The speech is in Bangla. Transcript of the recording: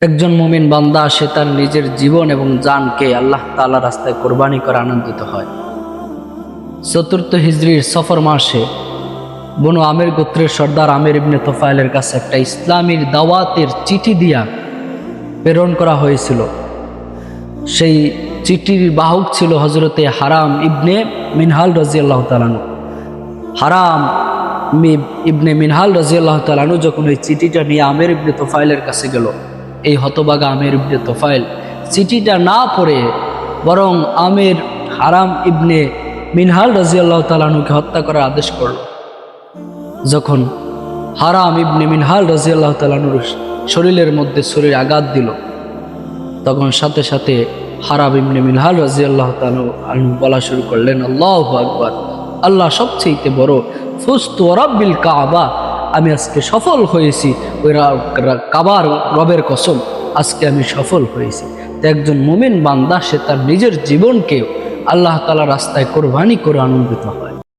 একজন মুমিন বান্দা সে তার নিজের জীবন এবং জানকে আল্লাহ তাআলা রাস্তায় কোরবানি করে আনন্দিত হয়। চতুর্থ হিজরির সফর মাসে বনু আমের গোত্রের সর্দার আমের ইবনে তোফায়েলের কাছে একটা ইসলামীর দাওয়াতের চিঠি দিয়া প্রেরণ করা হয়েছিল। সেই চিঠির বাহক ছিল হজরতে হারাম ইবনে মিনহাল রাদিয়াল্লাহু তাআলা আনহু। হারাম ইবনে মিনহাল রাদিয়াল্লাহু তাআলা আনহু যখন ওই চিঠিটা নিয়ে আমের ইবনে তোফায়েলের কাছে গেল, এই হতবাগা আমের ইবনে তোফায়েল চিঠিটা না পড়ে বরং হারাম ইবনে মিনহাল রাদিয়াল্লাহু তাআলা আনহুকে হত্যা করার আদেশ করল। যখন হারাম ইবনে মিনহাল রাদিয়াল্লাহু তাআলা আনহুর শরীরের মধ্যে শরীর আঘাত দিল, তখন সাথে সাথে হারাম ইবনে মিনহাল রাদিয়াল্লাহু তাআলা আনহু বলা শুরু করলেন, আল্লাহু আকবার, আল্লাহ সবচেয়ে বড়, ফুস্তু রাব্বিল কাবা, আমি আজকে সফল হয়েছি, ওই কাবার রবের কসম, আজকে আমি সফল হয়েছি। তো একজন মুমিন বান্দা সে তার নিজের জীবনকে আল্লাহ তাআলা রাস্তায় কোরবানি করে আনন্দিত হয়।